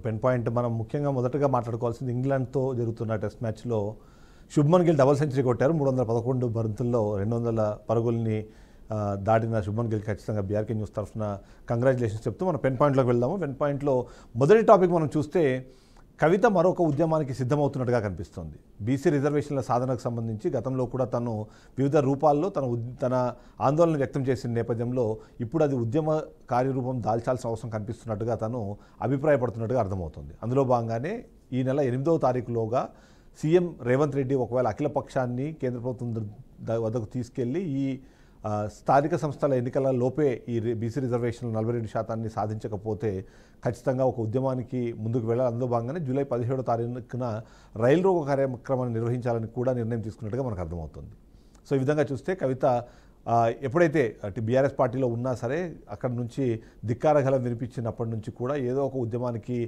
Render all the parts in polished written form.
Pen point మనం ముఖ్యంగా మొదటగా మాట్లాడుకోవాల్సింది ఇంగ్లాండ్తో జరుగుతున్న టెస్ట్ మ్యాచ్లో శుభ్మన్ గిల్ డబుల్ సెంచరీ కొట్టారు. 311 బంతుల్లో 200 పరుగుల్ని దాటిన శుభ్మన్ గిల్ ఖచ్చితంగా బీఆర్కే న్యూస్ తరఫున కంగ్రాచులేషన్స్ చెప్తూ మనం పెన్ పాయింట్లోకి వెళ్దాము. పెన్ పాయింట్లో మొదటి టాపిక్ మనం చూస్తే కవిత మరొక ఉద్యమానికి సిద్ధమవుతున్నట్టుగా కనిపిస్తోంది. బీసీ రిజర్వేషన్ల సాధనకు సంబంధించి గతంలో కూడా తను వివిధ రూపాల్లో తన ఆందోళన వ్యక్తం చేసిన నేపథ్యంలో ఇప్పుడు అది ఉద్యమ కార్యరూపం దాల్చాల్సిన అవసరం కనిపిస్తున్నట్టుగా తను అభిప్రాయపడుతున్నట్టుగా అర్థమవుతుంది. అందులో భాగంగానే ఈ నెల 8వ తారీఖులోగా సీఎం రేవంత్ రెడ్డి ఒకవేళ అఖిల పక్షాన్ని కేంద్ర ప్రభుత్వం వద్దకు తీసుకెళ్లి ఈ స్థానిక సంస్థల ఎన్నికల లోపే ఈ బీసీ రిజర్వేషన్లు 42% సాధించకపోతే ఖచ్చితంగా ఒక ఉద్యమానికి ముందుకు వెళ్ళాలి. అందులో భాగంగానే జూలై 17వ తారీఖున రైలు రోగ కార్యక్రమాన్ని నిర్వహించాలని కూడా నిర్ణయం తీసుకున్నట్టుగా మనకు అర్థమవుతుంది. సో ఈ విధంగా చూస్తే కవిత ఎప్పుడైతే అటు బీఆర్ఎస్ పార్టీలో ఉన్నా సరే అక్కడి నుంచి ధిక్కారగలం వినిపించినప్పటి నుంచి కూడా ఏదో ఒక ఉద్యమానికి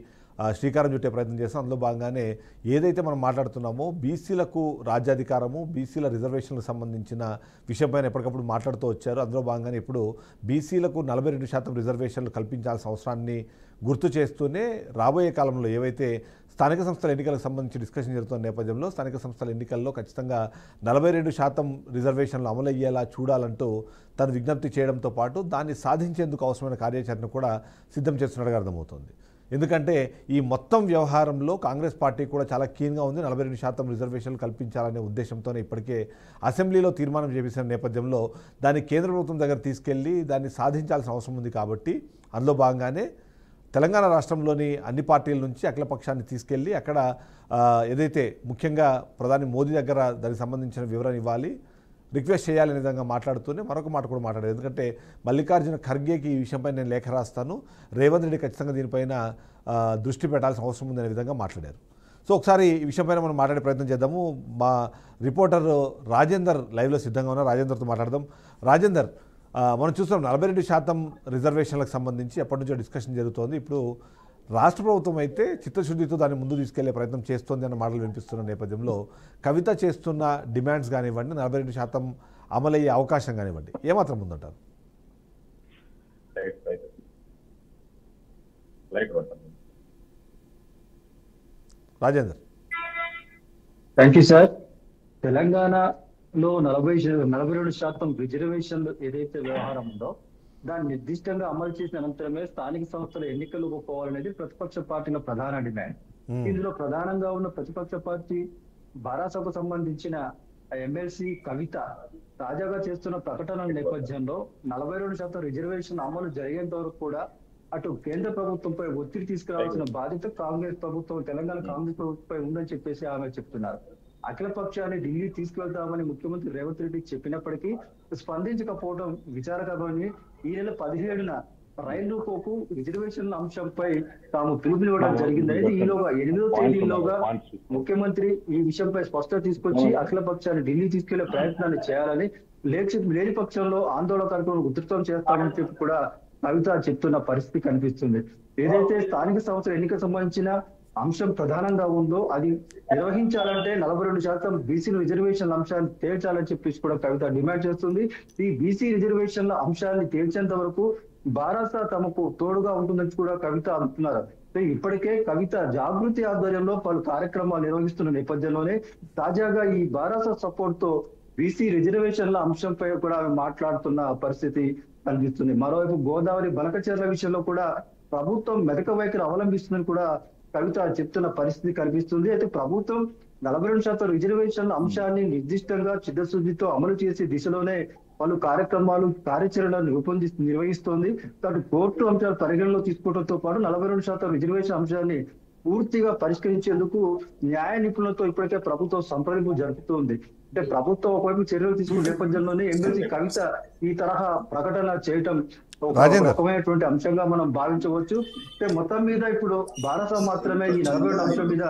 శ్రీకారం చుట్టే ప్రయత్నం చేస్తాం. అందులో భాగంగానే ఏదైతే మనం మాట్లాడుతున్నామో బీసీలకు రాజ్యాధికారము, బీసీల రిజర్వేషన్లకు సంబంధించిన విషయంపైన ఎప్పటికప్పుడు మాట్లాడుతూ వచ్చారు. అందులో భాగంగానే ఇప్పుడు బీసీలకు 42% రిజర్వేషన్లు కల్పించాల్సిన అవసరాన్ని గుర్తు చేస్తూనే రాబోయే కాలంలో ఏవైతే స్థానిక సంస్థల ఎన్నికలకు సంబంధించి డిస్కషన్ జరుగుతున్న నేపథ్యంలో స్థానిక సంస్థల ఎన్నికల్లో ఖచ్చితంగా 42% రిజర్వేషన్లు అమలు అయ్యేలా చూడాలంటూ తను విజ్ఞప్తి చేయడంతో పాటు దాన్ని సాధించేందుకు అవసరమైన కార్యాచరణ కూడా సిద్ధం చేస్తున్నట్టుగా అర్థమవుతుంది. ఎందుకంటే ఈ మొత్తం వ్యవహారంలో కాంగ్రెస్ పార్టీ కూడా చాలా కీన్గా ఉంది. 42% రిజర్వేషన్లు కల్పించాలనే ఉద్దేశంతోనే ఇప్పటికే అసెంబ్లీలో తీర్మానం చేసిన నేపథ్యంలో దాన్ని కేంద్ర ప్రభుత్వం దగ్గర తీసుకెళ్లి దాన్ని సాధించాల్సిన అవసరం ఉంది. కాబట్టి అందులో భాగంగానే తెలంగాణ రాష్ట్రంలోని అన్ని పార్టీల నుంచి అఖిలపక్షాన్ని తీసుకెళ్లి అక్కడ ఏదైతే ముఖ్యంగా ప్రధాని మోదీ దగ్గర దానికి సంబంధించిన వివరణ ఇవ్వాలి, రిక్వెస్ట్ చేయాలనే విధంగా మాట్లాడుతూనే మరొక మాట కూడా మాట్లాడారు. ఎందుకంటే మల్లికార్జున ఖర్గేకి ఈ విషయంపై నేను లేఖ రాస్తాను, రేవంత్ రెడ్డి ఖచ్చితంగా దీనిపైన దృష్టి పెట్టాల్సిన అవసరం ఉందనే విధంగా మాట్లాడారు. సో ఒకసారి ఈ విషయంపైన మనం మాట్లాడే ప్రయత్నం చేద్దాము. మా రిపోర్టర్ రాజేందర్ లైవ్లో సిద్ధంగా ఉన్నారు. రాజేందర్తో మాట్లాడదాం. రాజేందర్, మనం చూస్తున్నాం 42% రిజర్వేషన్లకు సంబంధించి ఎప్పటి నుంచో డిస్కషన్ జరుగుతోంది. ఇప్పుడు రాష్ట్ర ప్రభుత్వం అయితే చిత్తశుద్ధితో దాన్ని ముందు తీసుకెళ్లే ప్రయత్నం చేస్తోంది అన్న మాటలు వినిపిస్తున్న నేపథ్యంలో కవిత చేస్తున్న డిమాండ్స్ కానివ్వండి, 42% అమలయ్యే అవకాశం కానివ్వండి, ఏమాత్రం ఉందంటారు? రాజేందర్. Thank you sir. తెలంగాణలో 42% రిజర్వేషన్లు ఏదైతే వ్యవహారం ఉందో దాన్ని నిర్దిష్టంగా అమలు చేసిన అనంతరమే స్థానిక సంస్థల ఎన్నికలు పోవాలనేది ప్రతిపక్ష పార్టీల ప్రధాన డిమాండ్. ఇందులో ప్రధానంగా ఉన్న ప్రతిపక్ష పార్టీ బారాసకు సంబంధించిన ఎమ్మెల్సీ కవిత తాజాగా చేస్తున్న ప్రకటనల నేపథ్యంలో 42% రిజర్వేషన్ అమలు జరిగేంత వరకు కూడా అటు కేంద్ర ప్రభుత్వంపై ఒత్తిడి తీసుకురావాల్సిన బాధ్యత కాంగ్రెస్ ప్రభుత్వం, తెలంగాణ కాంగ్రెస్ ప్రభుత్వంపై ఉందని చెప్పేసి ఆమె చెప్తున్నారు. అఖిల పక్షాన్ని ఢిల్లీ తీసుకువెళ్తామని ముఖ్యమంత్రి రేవంత్ రెడ్డి చెప్పినప్పటికీ స్పందించకపోవడం విచారకరమని ఈ నెల 17న రైలు కోకు రిజర్వేషన్ల అంశంపై తాము పిలుపునివ్వడం జరిగిందని, ఈలోగా 8వ తేదీలోగా ముఖ్యమంత్రి ఈ విషయంపై స్పష్టత తీసుకొచ్చి అఖిల పక్షాన్ని ఢిల్లీ తీసుకెళ్లే ప్రయత్నాన్ని చేయాలని, లేని పక్షంలో ఆందోళన కార్యక్రమం ఉధృతం చేస్తామని చెప్పి కూడా కవిత చెప్తున్న పరిస్థితి కనిపిస్తుంది. ఏదైతే స్థానిక సంస్థల ఎన్నికకు సంబంధించిన అంశం ప్రధానంగా ఉందో అది నిర్వహించాలంటే 42% బీసీ రిజర్వేషన్ల అంశాన్ని తేల్చాలని చెప్పేసి కూడా కవిత డిమాండ్ చేస్తుంది. ఈ బీసీ రిజర్వేషన్ల అంశాన్ని తేల్చేంత వరకు బారాస తమకు తోడుగా ఉంటుందని కూడా కవిత అంటున్నారు. ఇప్పటికే కవిత జాగృతి ఆధ్వర్యంలో పలు కార్యక్రమాలు నిర్వహిస్తున్న నేపథ్యంలోనే తాజాగా ఈ బారాస సపోర్ట్ తో బీసీ రిజర్వేషన్ల అంశంపై కూడా మాట్లాడుతున్న పరిస్థితి కనిపిస్తుంది. మరోవైపు గోదావరి బలకచెర్ల విషయంలో కూడా ప్రభుత్వం మెతక వైఖరి అవలంబిస్తుందని కూడా కవిత చెప్తున్న పరిస్థితి కనిపిస్తుంది. అయితే ప్రభుత్వం 42% రిజర్వేషన్ల అంశాన్ని నిర్దిష్టంగా చిత్తశుద్ధితో అమలు చేసే దిశలోనే పలు కార్యాచరణలు నిర్వహిస్తోంది. అటు కోర్టు అంశాలు పరిగణలో తీసుకోవడంతో పాటు 42% రిజర్వేషన్ అంశాన్ని పూర్తిగా పరిష్కరించేందుకు న్యాయ నిపుణులతో ఇప్పటికే ప్రభుత్వం సంప్రదింపు జరుపుతోంది. అంటే ప్రభుత్వం ఒకవైపు చర్యలు తీసుకున్న నేపథ్యంలోనే ఎమ్మెల్సీ కవిత ఈ తరహా ప్రకటన చేయటం ఒక రకమైనటువంటి అంశంగా మనం భావించవచ్చు. అంటే మొత్తం మీద ఇప్పుడు భారత మాత్రమే ఈ 42 అంశం మీద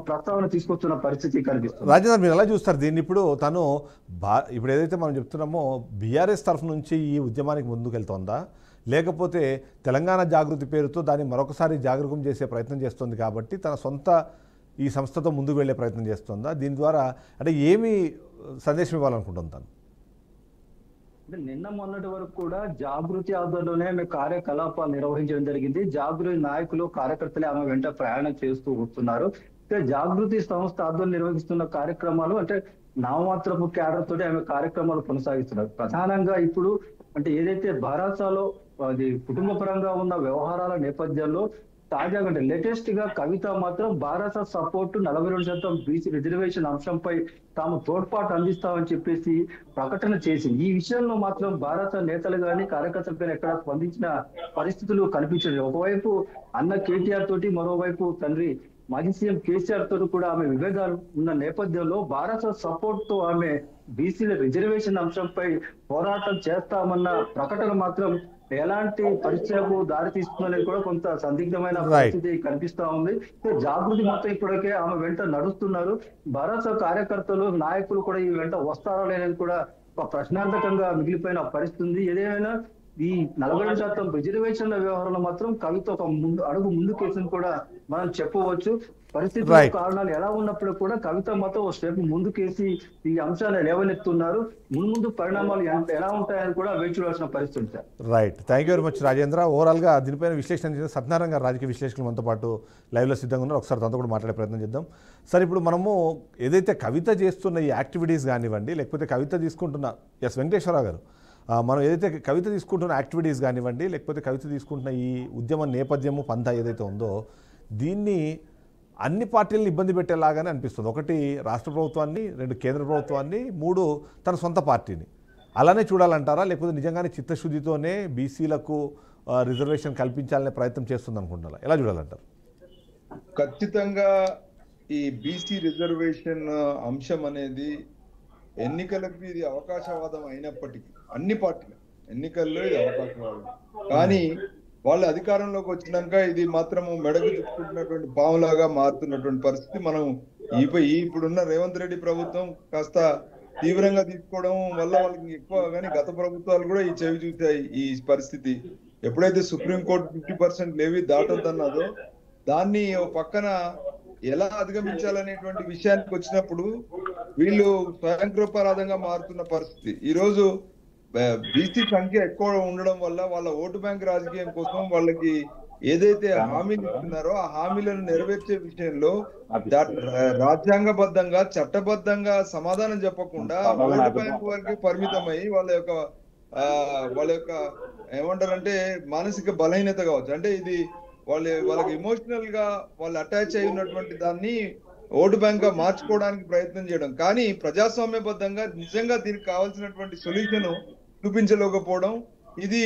ప్రస్తావన తీసుకొస్తున్న పరిస్థితి కనిపిస్తుంది. రాజేంద్ర, మీరు ఎలా చూస్తారు దీన్ని? ఇప్పుడు తను ఇప్పుడు ఏదైతే మనం చెప్తున్నామో బీఆర్ఎస్ తరఫు నుంచి ఈ ఉద్యమానికి ముందుకెళ్తోందా, లేకపోతే తెలంగాణ జాగృతి పేరుతో దాన్ని మరొకసారి జాగరూకం చేసే ప్రయత్నం చేస్తుంది కాబట్టి తన సొంత ఈ సంస్థతో ముందుకు వెళ్ళే ప్రయత్నం చేస్తుందా? దీని ద్వారా అంటే ఏమి సందేశం ఇవ్వాలనుకుంటుంది తను? అంటే నిన్న మొన్నటి వరకు కూడా జాగృతి ఆధ్వర్యంలోనే ఆమె కార్యకలాపాలు నిర్వహించడం జరిగింది. జాగృతి నాయకులు కార్యకర్తలే ఆమె వెంట ప్రయాణం చేస్తూ వస్తున్నారు. జాగృతి సంస్థ ఆధ్వర్యం నిర్వహిస్తున్న కార్యక్రమాలు అంటే నామమాత్రపు క్యాడర్ తోటి ఆమె కార్యక్రమాలు కొనసాగిస్తున్నారు. ప్రధానంగా ఇప్పుడు అంటే ఏదైతే భరాసాలో అది కుటుంబ పరంగా ఉన్న వ్యవహారాల నేపథ్యంలో తాజాగా అంటే లేటెస్ట్ గా కవిత మాత్రం భారత సపోర్ట్ 42% బీసీ రిజర్వేషన్ అంశంపై తాము తోడ్పాటు అందిస్తామని చెప్పేసి ప్రకటన చేసింది. ఈ విషయంలో మాత్రం భారత నేతలు గాని కార్యకర్తలు కానీ ఎక్కడ స్పందించిన పరిస్థితులు కనిపించలేదు. ఒకవైపు అన్న కేటీఆర్ తోటి, మరోవైపు తండ్రి మాజీ సీఎం కేసీఆర్ తోటి కూడా ఆమె విభేదాలు ఉన్న నేపథ్యంలో భారత సపోర్ట్ తో ఆమె బీసీల రిజర్వేషన్ అంశంపై పోరాటం చేస్తామన్న ప్రకటన మాత్రం ఎలాంటి పరిచయకు దారి తీస్తుందనేది కూడా కొంత సందిగ్ధమైన పరిస్థితి కనిపిస్తా ఉంది. జాగృతి మొత్తం ఇప్పటికే ఆమె వెంట నడుస్తున్నారు. భారత కార్యకర్తలు నాయకులు కూడా ఈ వెంట వస్తారా లేదని కూడా ఒక ప్రశ్నార్థకంగా మిగిలిపోయిన పరిస్థితి ఉంది. ఏదేమైనా ఈ 42% రిజర్వేషన్ల వ్యవహారంలో మాత్రం కవిత ఒక అడుగు ముందుకేసింది కూడా మనం చెప్పవచ్చు. పరిస్థితుల కారణాలు ఎలా ఉన్నప్పుడు కూడా కవిత మాత్రం ఒక స్టెప్ ముందుకేసి ఈ అంశాన్ని లేవనెత్తున్నారు. ముందు పరిణామాలు ఎలా ఉంటాయని కూడా వేచి చూడాల్సిన పరిస్థితి. Right, thank you very much Rajendra. ఓవరాల్గా దీనిపైన విశ్లేషణ చేసిన సత్యనారాయణ గారు రాజకీయ విశ్లేషకులు మనతో పాటు లైవ్లో సిద్ధంగా ఉన్నారు. ఒకసారి తనతో కూడా మాట్లాడే ప్రయత్నం చేద్దాం. సార్, ఇప్పుడు మనము ఏదైతే కవిత చేస్తున్న ఈ యాక్టివిటీస్ కానివ్వండి, లేకపోతే కవిత తీసుకుంటున్న వెంకటేశ్వరరావు గారు, మనం ఏదైతే కవిత తీసుకుంటున్న యాక్టివిటీస్ కానివ్వండి, లేకపోతే కవిత తీసుకుంటున్న ఈ ఉద్యమ నేపథ్యము పంథ ఏదైతే ఉందో దీన్ని అన్ని పార్టీలను ఇబ్బంది పెట్టేలాగానే అనిపిస్తుంది. ఒకటి రాష్ట్ర ప్రభుత్వాన్ని, రెండు కేంద్ర ప్రభుత్వాన్ని, మూడు తన సొంత పార్టీని. అలానే చూడాలంటారా, లేకపోతే నిజంగానే చిత్తశుద్ధితోనే బీసీలకు రిజర్వేషన్ కల్పించాలనే ప్రయత్నం చేస్తుంది అనుకుంటారా? ఎలా చూడాలంటారు? ఖచ్చితంగా ఈ బీసీ రిజర్వేషన్ అంశం అనేది ఎన్నికలకు ఇది అవకాశవాదం అయినప్పటికీ అన్ని పార్టీలు ఎన్నికల్లో ఇది అవకాశవాదం, కానీ వాళ్ళు అధికారంలోకి వచ్చినాక ఇది మాత్రము మెడకు చుట్టుకుంటున్నటువంటి పాములాగా మారుతున్నటువంటి పరిస్థితి మనం ఇప్పుడున్న రేవంత్ రెడ్డి ప్రభుత్వం కాస్త తీవ్రంగా తీసుకోవడం వల్ల వాళ్ళకి ఎక్కువ, కానీ గత ప్రభుత్వాలు కూడా ఈ చెవి చూసాయి ఈ పరిస్థితి. ఎప్పుడైతే సుప్రీంకోర్టు 50% లేవి దాటొద్దన్నదో దాన్ని పక్కన ఎలా అధిగమించాలనేటువంటి విషయానికి వచ్చినప్పుడు వీళ్ళు స్వయంకృపారాధంగా మారుతున్న పరిస్థితి. ఈ రోజు బీసీ సంఖ్య ఎక్కువ ఉండడం వల్ల వాళ్ళ ఓటు బ్యాంక్ రాజకీయం కోసం వాళ్ళకి ఏదైతే హామీలు ఇస్తున్నారో ఆ హామీలను నెరవేర్చే విషయంలో రాజ్యాంగబద్ధంగా చట్టబద్ధంగా సమాధానం చెప్పకుండా ఓటు బ్యాంక్ వరకు పరిమితమై వాళ్ళ యొక్క ఏమంటారంటే మానసిక బలహీనత కావచ్చు, అంటే ఇది వాళ్ళకి ఎమోషనల్ గా వాళ్ళు అటాచ్ అయి ఉన్నటువంటి దాన్ని ఓటు బ్యాంక్ గా మార్చుకోవడానికి ప్రయత్నం చేయడం, కానీ ప్రజాస్వామ్యబద్ధంగా నిజంగా దీనికి కావాల్సినటువంటి సొల్యూషన్ చూపించలేకపోవడం. ఇది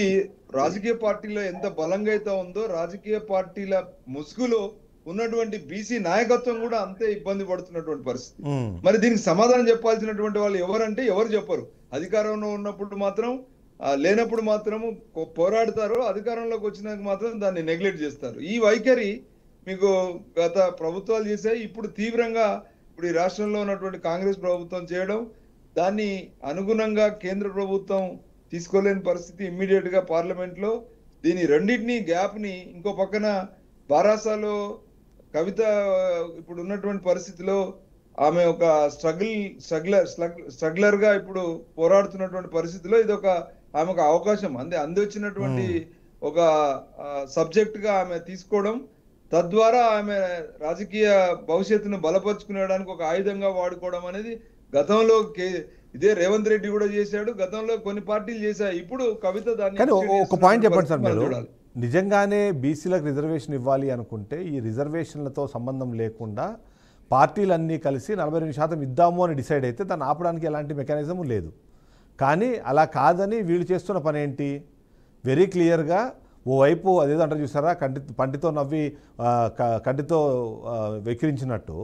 రాజకీయ పార్టీలో ఎంత బలంగా అయితే ఉందో రాజకీయ పార్టీల ముసుగులో ఉన్నటువంటి బీసీ నాయకత్వం కూడా అంతే ఇబ్బంది పడుతున్నటువంటి పరిస్థితి. మరి దీనికి సమాధానం చెప్పాల్సినటువంటి వాళ్ళు ఎవరంటే ఎవరు చెప్పరు. అధికారంలో ఉన్నప్పుడు మాత్రం, లేనప్పుడు మాత్రము పోరాడతారు, అధికారంలోకి వచ్చినాక మాత్రం దాన్ని నెగ్లెక్ట్ చేస్తారు. ఈ వైఖరి మీకు గత ప్రభుత్వాలు చేశాయి, ఇప్పుడు తీవ్రంగా ఇప్పుడు ఈ రాష్ట్రంలో ఉన్నటువంటి కాంగ్రెస్ ప్రభుత్వం చేయడం, దాన్ని అనుగుణంగా కేంద్ర ప్రభుత్వం తీసుకోలేని పరిస్థితి. ఇమ్మీడియట్ గా పార్లమెంట్ లో దీని రెండింటినీ గ్యాప్ ని, ఇంకో పక్కన బారాసాలో కవిత ఇప్పుడు ఉన్నటువంటి పరిస్థితిలో ఆమె ఒక స్ట్రగ్లర్ గా ఇప్పుడు పోరాడుతున్నటువంటి పరిస్థితిలో ఇది ఒక ఆమెకు అవకాశం అందివచ్చినటువంటి ఒక సబ్జెక్ట్ గా ఆమె తీసుకోవడం, తద్వారా ఆమె రాజకీయ భవిష్యత్తును బలపరుచుకునేడానికి ఒక ఆయుధంగా వాడుకోవడం అనేది గతంలో ఇదే రేవంత్ రెడ్డి కూడా చేశాడు, గతంలో కొన్ని పార్టీలు చేశాయి. ఇప్పుడు కవిత దాన్ని. కానీ ఒక పాయింట్ చెప్పండి సార్, మీరు నిజంగానే బీసీలకు రిజర్వేషన్ ఇవ్వాలి అనుకుంటే ఈ రిజర్వేషన్లతో సంబంధం లేకుండా పార్టీలన్నీ కలిసి 42% ఇద్దాము అని డిసైడ్ అయితే దాన్ని ఆపడానికి ఎలాంటి మెకానిజం లేదు. కానీ అలా కాదని వీళ్ళు చేస్తున్న పని ఏంటి? వెరీ క్లియర్గా ఓవైపు అదేదో అంటారు చూసారా, పంటితో నవ్వి కంటితో వెక్కిరించినట్టు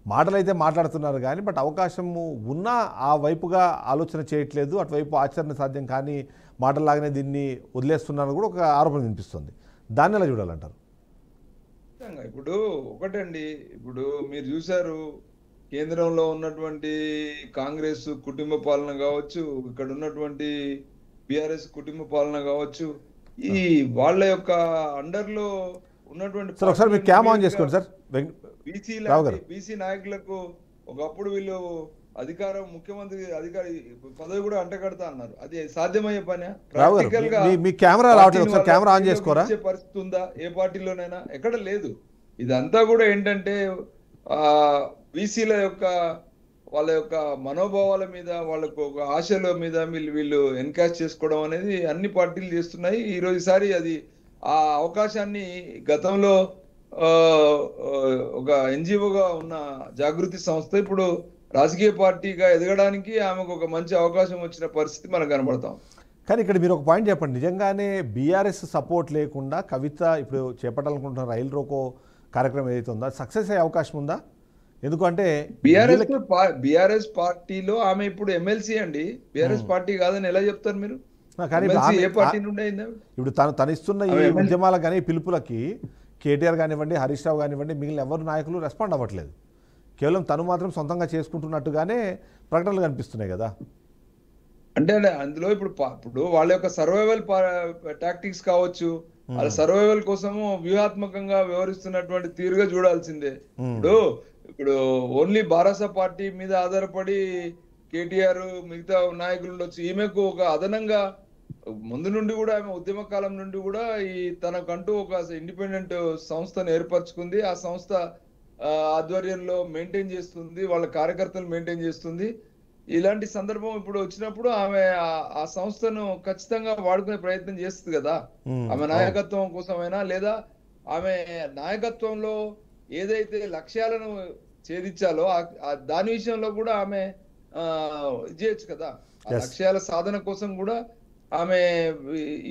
మాటలైతే మాట్లాడుతున్నారు, కానీ బట్ అవకాశము ఉన్నా ఆ వైపుగా ఆలోచన చేయట్లేదు, అటువైపు ఆచరణ సాధ్యం కానీ మాటలాగానే దీన్ని వదిలేస్తున్నారని కూడా ఒక ఆరోపణ వినిపిస్తుంది. దాన్ని ఎలా చూడాలంటారు? ఇప్పుడు ఒకటండి, ఇప్పుడు మీరు చూసారు కేంద్రంలో ఉన్నటువంటి కాంగ్రెస్ కుటుంబ పాలన కావచ్చు, ఇక్కడ ఉన్నటువంటి బిఆర్ఎస్ కుటుంబ పాలన కావచ్చు, ఈ వాళ్ళ యొక్క అండర్ లో ఉన్నటువంటి ఒకసారి మీరు క్యామ్ ఆన్ చేసుకోండి సార్. బీసీ నాయకులకు ఒకప్పుడు వీళ్ళు అధికారం ముఖ్యమంత్రి అధికారి పదవి కూడా అంటగడతా అన్నారు. అది సాధ్యమయ్యే పని? రావు గారు, ప్రాక్టికల్ గా మీ కెమెరా రావట్లేదు, ఒకసారి కెమెరా ఆన్ చేసుకోరా? పరిస్థితి ఉందా ఏ పార్టీలోనైనా? ఎక్కడ లేదు. ఇదంతా కూడా ఏంటంటే బీసీల యొక్క వాళ్ళ యొక్క మనోభావాల మీద, వాళ్ళకు ఒక ఆశల మీద వీళ్ళు ఎన్కాష్ చేసుకోవడం అనేది అన్ని పార్టీలు చేస్తున్నాయి. ఈసారి అది ఆ అవకాశాన్ని గతంలో ఒక ఎన్జిఓగా ఉన్న జాగృతి సంస్థ ఇప్పుడు రాజకీయ పార్టీగా ఎదగడానికి ఆమెకు ఒక మంచి అవకాశం వచ్చిన పరిస్థితి మనకు కనబడతాం. కానీ ఇక్కడ మీరు ఒక పాయింట్ చెప్పండి, నిజంగానే బీఆర్ఎస్ సపోర్ట్ లేకుండా కవిత ఇప్పుడు చేపట్టాలనుకుంటున్న రైలు రోకో కార్యక్రమం ఏదైతే ఉందో సక్సెస్ అయ్యే అవకాశం ఉందా? ఎందుకంటే బీఆర్ఎస్ పార్టీలో ఆమె ఇప్పుడు ఎమ్మెల్సీ అండి. బీఆర్ఎస్ పార్టీ కాదని ఎలా చెప్తారు మీరు? ఏ పార్టీ నుండి అయిందా? ఇప్పుడు తను ఇస్తున్న ఈ ఉద్యమాలకు కానీ పిలుపులకి కేటీఆర్ కానివ్వండి, హరీష్ రావు కానివ్వండి, మిగిలిన ఎవరు నాయకులు రెస్పాండ్ అవ్వట్లేదు. కేవలం తను మాత్రం సొంతంగా చేసుకుంటున్నట్టుగానే ప్రకటనలు కనిపిస్తున్నాయి కదా. అంటే అందులో ఇప్పుడు వాళ్ళ యొక్క సర్వైవల్ టాక్టిక్స్ కావచ్చు, వాళ్ళ సర్వైవల్ కోసము వ్యూహాత్మకంగా వ్యవహరిస్తున్నటువంటి తీరుగా చూడాల్సిందే. ఇప్పుడు ఓన్లీ బారాస పార్టీ మీద ఆధారపడి కేటీఆర్ మిగతా నాయకులు ఉండొచ్చు. ఈమెకు ఒక అదనంగా ముందు నుండి కూడా ఆమె ఉద్యమ కాలం నుండి కూడా తనకంటూ ఒక ఇండిపెండెంట్ సంస్థను ఏర్పరచుకుంది. ఆ సంస్థ ఆధ్వర్యంలో మెయింటైన్ చేస్తుంది, వాళ్ళ కార్యకర్తలు మెయింటైన్ చేస్తుంది. ఇలాంటి సందర్భం ఇప్పుడు వచ్చినప్పుడు ఆమె ఆ సంస్థను ఖచ్చితంగా వాడుకునే ప్రయత్నం చేస్తుంది కదా. ఆమె నాయకత్వం కోసమైనా లేదా ఆమె నాయకత్వంలో ఏదైతే లక్ష్యాలను ఛేదించాలో దాని విషయంలో కూడా ఆమె చేయొచ్చు కదా. ఆ లక్ష్యాల సాధన కోసం కూడా ఆమె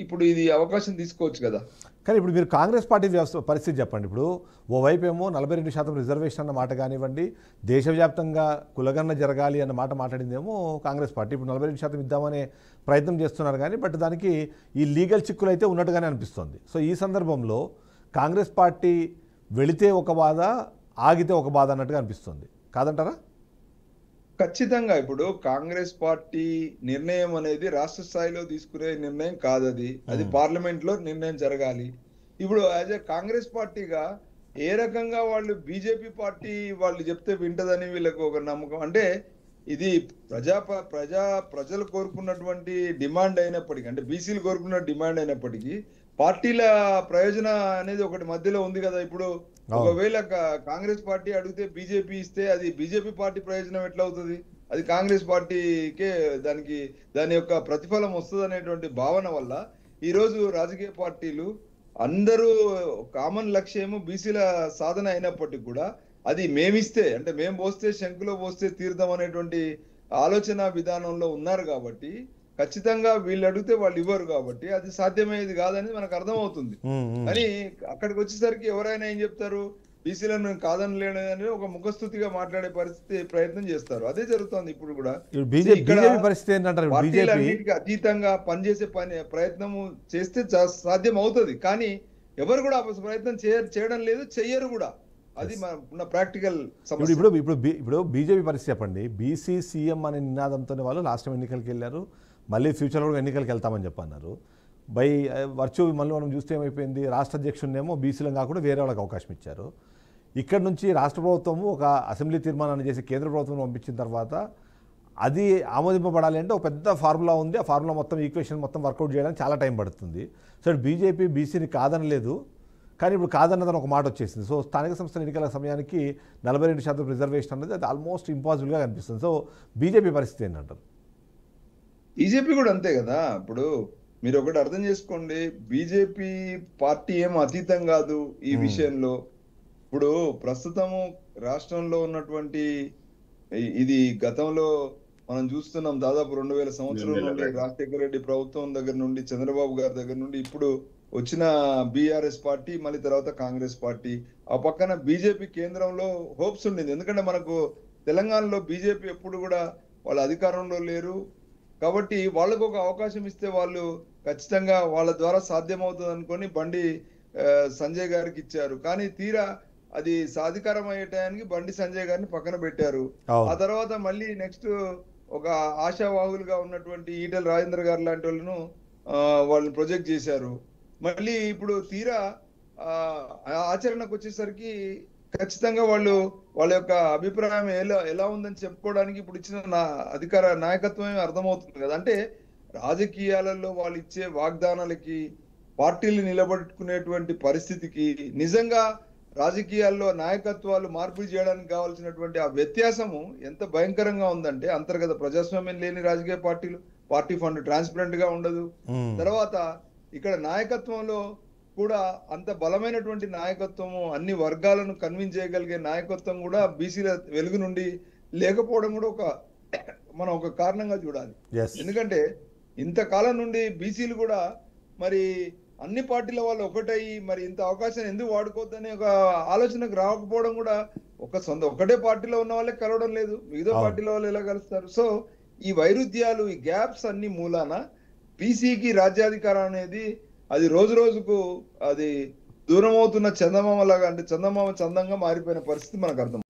ఇప్పుడు ఇది అవకాశం తీసుకోవచ్చు కదా. కానీ ఇప్పుడు మీరు కాంగ్రెస్ పార్టీ పరిస్థితి చెప్పండి. ఇప్పుడు ఓవైపు ఏమో 42% రిజర్వేషన్ అన్న మాట కానివ్వండి, దేశవ్యాప్తంగా కులగణన జరగాలి అన్న మాట మాట్లాడిందేమో కాంగ్రెస్ పార్టీ. ఇప్పుడు 42% ఇద్దామనే ప్రయత్నం చేస్తున్నారు కానీ బట్ దానికి ఈ లీగల్ చిక్కులు అయితే ఉన్నట్టుగానే అనిపిస్తుంది. సో ఈ సందర్భంలో కాంగ్రెస్ పార్టీ వెళితే ఒక బాధ, ఆగితే ఒక బాధ అన్నట్టుగా అనిపిస్తుంది, కాదంటారా? ఖచ్చితంగా ఇప్పుడు కాంగ్రెస్ పార్టీ నిర్ణయం అనేది రాష్ట్ర స్థాయిలో తీసుకునే నిర్ణయం కాదది. అది పార్లమెంట్ లో నిర్ణయం జరగాలి. ఇప్పుడు యాజ్ ఏ కాంగ్రెస్ పార్టీగా ఏ రకంగా వాళ్ళు బీజేపీ పార్టీ వాళ్ళు చెప్తే వింటదని వీళ్ళకి ఒక నమ్మకం. అంటే ఇది ప్రజలు కోరుకున్నటువంటి డిమాండ్ అయినప్పటికీ, అంటే బీసీలు కోరుకున్న డిమాండ్ అయినప్పటికీ పార్టీల ప్రయోజన అనేది ఒకటి మధ్యలో ఉంది కదా. ఇప్పుడు ఒకవేళ కాంగ్రెస్ పార్టీ అడిగితే బీజేపీ ఇస్తే అది బీజేపీ పార్టీ ప్రయోజనం ఎట్లా అవుతుంది? అది కాంగ్రెస్ పార్టీకే దాని యొక్క ప్రతిఫలం వస్తుంది అనేటువంటి భావన వల్ల ఈరోజు రాజకీయ పార్టీలు అందరూ కామన్ లక్ష్యము బీసీల సాధన అయినప్పటికీ కూడా అది మేమిస్తే, అంటే మేము పోస్తే శంకులో పోస్తే తీర్థం అనేటువంటి ఆలోచన విధానంలో ఉన్నారు కాబట్టి ఖచ్చితంగా వీళ్ళు అడిగితే వాళ్ళు ఇవ్వరు కాబట్టి అది సాధ్యమయ్యేది కాదని మనకు అర్థమవుతుంది. కానీ అక్కడికి వచ్చేసరికి ఎవరైనా ఏం చెప్తారు, బీసీలను మేము కాదనలేదని ఒక ముఖస్థుతిగా మాట్లాడే పరిస్థితి ప్రయత్నం చేస్తారు. అదే జరుగుతుంది ఇప్పుడు కూడా. పార్టీలన్నిటికీ అతీతంగా పనిచేసే ప్రయత్నము చేస్తే సాధ్యం అవుతుంది. కానీ ఎవరు కూడా ప్రయత్నం చేయడం లేదు, చెయ్యరు కూడా. అది మన ప్రాక్టికల్ సమస్య. ఇప్పుడు బీజేపీ పరిస్థితి చెప్పండి. బీసీ సీఎం అనే నినాదంతోనే వాళ్ళు లాస్ట్ టైం ఎన్నికలకు వెళ్ళారు, మళ్ళీ ఫ్యూచర్లో కూడా ఎన్నికలకు వెళ్తామని చెప్పన్నారు. బై వర్చ్యూ మళ్ళీ మనం చూస్తే ఏమైపోయింది, రాష్ట్ర అధ్యక్షుడినేమో బీసీలను కాకుండా వేరే వాళ్ళకి అవకాశం ఇచ్చారు. ఇక్కడ నుంచి రాష్ట్ర ప్రభుత్వము ఒక అసెంబ్లీ తీర్మానాన్ని చేసి కేంద్ర ప్రభుత్వం పంపించిన తర్వాత అది ఆమోదింపబడాలి అంటే ఒక పెద్ద ఫార్ములా ఉంది. ఆ ఫార్ములా మొత్తం ఈక్వేషన్ మొత్తం వర్కౌట్ చేయడానికి చాలా టైం పడుతుంది. సో బీజేపీ బీసీని కాదనలేదు, కానీ ఇప్పుడు కాదన్నదని ఒక మాట వచ్చేసింది. సో స్థానిక సంస్థల ఎన్నికల సమయానికి 42% రిజర్వేషన్ అనేది అది ఆల్మోస్ట్ ఇంపాసిబుల్గా కనిపిస్తుంది. సో బీజేపీ పరిస్థితి ఏంటంటారు? బీజేపీ కూడా అంతే కదా. ఇప్పుడు మీరు ఒకటి అర్థం చేసుకోండి, బీజేపీ పార్టీ ఏం అతీతం కాదు ఈ విషయంలో. ఇప్పుడు ప్రస్తుతము రాష్ట్రంలో ఉన్నటువంటి ఇది గతంలో మనం చూస్తున్నాం, దాదాపు 2000 సంవత్సరం నుండి రాజశేఖర రెడ్డి ప్రభుత్వం దగ్గర నుండి, చంద్రబాబు గారి దగ్గర నుండి ఇప్పుడు వచ్చిన బీఆర్ఎస్ పార్టీ, మళ్ళీ తర్వాత కాంగ్రెస్ పార్టీ, ఆ పక్కన బీజేపీ కేంద్రంలో హోప్స్ ఉండింది. ఎందుకంటే మనకు తెలంగాణలో బీజేపీ ఎప్పుడు కూడా వాళ్ళ అధికారంలో లేరు కాబట్టి వాళ్ళకు ఒక అవకాశం ఇస్తే వాళ్ళు ఖచ్చితంగా వాళ్ళ ద్వారా సాధ్యమవుతుంది అనుకొని బండి సంజయ్ గారికి ఇచ్చారు. కానీ తీరా అది సాధికారం అయ్యే టయానికి బండి సంజయ్ గారిని పక్కన పెట్టారు. ఆ తర్వాత మళ్ళీ నెక్స్ట్ ఒక ఆశావాహులుగా ఉన్నటువంటి ఈటెల రాజేంద్ర గారు లాంటి వాళ్ళని ప్రొజెక్ట్ చేశారు. మళ్ళీ ఇప్పుడు తీరా ఆచరణకు వచ్చేసరికి ఖచ్చితంగా వాళ్ళ యొక్క అభిప్రాయం ఎలా ఉందని చెప్పుకోవడానికి ఇప్పుడు ఇచ్చిన అధికార నాయకత్వమే అర్థమవుతుంది కదా. అంటే రాజకీయాలలో వాళ్ళు ఇచ్చే వాగ్దానాలకి పార్టీలు నిలబెట్టుకునేటువంటి పరిస్థితికి నిజంగా రాజకీయాల్లో నాయకత్వాలు మార్పులు చేయడానికి కావాల్సినటువంటి ఆ వ్యత్యాసము ఎంత భయంకరంగా ఉందంటే, అంతర్గత ప్రజాస్వామ్యం లేని రాజకీయ పార్టీలు, పార్టీ ఫండ్ ట్రాన్స్పరెంట్ గా ఉండదు. తర్వాత ఇక్కడ నాయకత్వంలో కూడా అంత బలమైనటువంటి నాయకత్వము, అన్ని వర్గాలను కన్విన్స్ చేయగలిగే నాయకత్వం కూడా బీసీల వెలుగు నుండి లేకపోవడం కూడా మనం ఒక కారణంగా చూడాలి. ఎందుకంటే ఇంతకాలం నుండి బీసీలు కూడా మరి అన్ని పార్టీల వాళ్ళు ఒకటయ్యి మరి ఇంత అవకాశాన్ని ఎందుకు వాడుకోవద్దనే ఒక ఆలోచనకు రాకపోవడం కూడా, ఒకటే పార్టీలో ఉన్న వాళ్ళే కలవడం లేదు, మిగతా పార్టీల వాళ్ళు ఎలా కలుస్తారు? సో ఈ వైరుధ్యాలు, ఈ గ్యాప్స్ అన్ని మూలాన బీసీకి రాజ్యాధికారం అనేది అది రోజు రోజుకు అది దూరం అవుతున్న చందమామ లాగా, అంటే చందమామ చందంగా మారిపోయిన పరిస్థితి మనకు అర్థం.